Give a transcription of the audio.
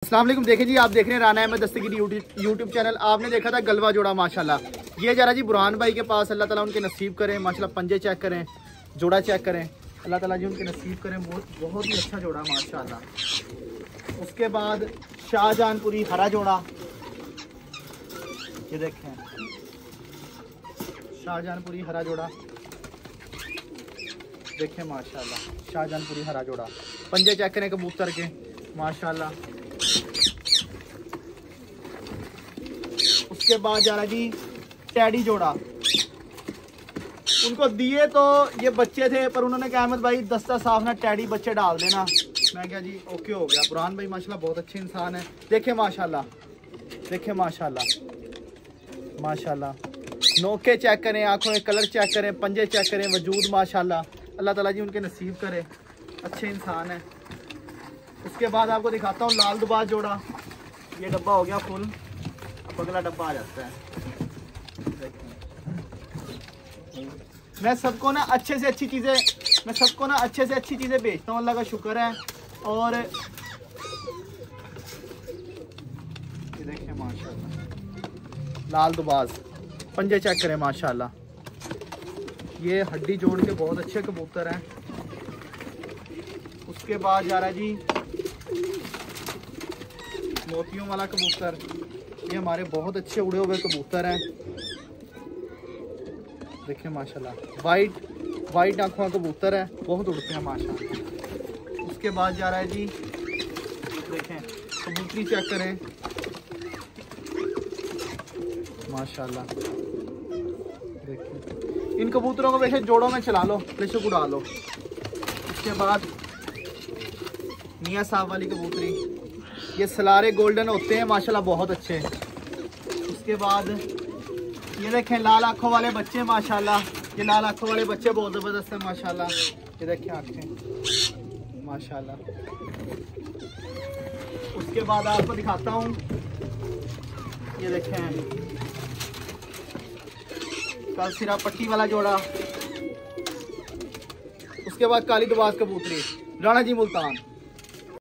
अस्सलाम वालेकुम। देखें जी, आप देख रहे हैं राना अहमद दस्तगीर यूट्यूब चैनल। आपने देखा था गलवा जोड़ा माशाल्लाह। ये जरा जी बुरहान भाई के पास, अल्लाह ताला उनके नसीब करें माशाल्लाह। पंजे चेक करें, जोड़ा चेक करें, अल्लाह ताला जी उनके नसीब करें। बहुत ही अच्छा जोड़ा माशाल्लाह। उसके बाद शाहजहानपुरी हरा जोड़ा, ये देखें शाहजहानपुरी हरा जोड़ा, देखें माशाल्लाह शाहजहानपुरी हरा जोड़ा। पंजे चेक करें कबूतर के माशाल्लाह। उसके बाद जा रहा जी टैडी जोड़ा। उनको दिए तो ये बच्चे थे, पर उन्होंने कहा अहमद भाई दस्ता साफ ना टैडी बच्चे डाल देना। मैं क्या जी ओके हो गया। बुरहान भाई माशाल्लाह बहुत अच्छे इंसान है। देखें माशाल्लाह, देखें माशाल्लाह माशाल्लाह। नोके चेक करें, आंखों के कलर चेक करें, पंजे चेक करें, वजूद माशाल्लाह। अल्लाह ताला जी उनके नसीब करे, अच्छे इंसान है। उसके बाद आपको दिखाता हूँ लाल दुबाज जोड़ा। ये डब्बा हो गया फुल, अब अगला डब्बा आ जाता है। मैं सबको ना अच्छे से अच्छी चीज़ें बेचता हूँ, अल्लाह का शुक्र है। और ये देखें माशाल्लाह लाल दुबाज, पंजे चेक करें माशाल्लाह। ये हड्डी जोड़ के बहुत अच्छे कबूतर हैं। उसके बाद जा रहा है जी मोतियों वाला कबूतर। ये हमारे बहुत अच्छे उड़े हुए कबूतर हैं, देखें माशाल्लाह। वाइट आंखों का कबूतर है, बहुत उड़ते हैं माशाल्लाह। उसके बाद जा रहा है जी, देखें कबूतरी चेक करें माशाल्लाह। देखें इन कबूतरों को वैसे जोड़ों में चला लो, बेशक उड़ा लो। उसके बाद मियाँ साहब वाली कबूतरी, ये सलारे गोल्डन होते हैं माशाल्लाह, बहुत अच्छे। उसके बाद ये देखें लाल आँखों वाले बच्चे माशाल्लाह। ये लाल आँखों वाले बच्चे बहुत ज़बरदस्त हैं माशाल्लाह। ये देखें आँखें माशाल्लाह। उसके बाद आपको दिखाता हूँ, ये देखें कल सिरा पट्टी वाला जोड़ा। उसके बाद काली दुबाज कबूतरी, राणा जी मुल्तान।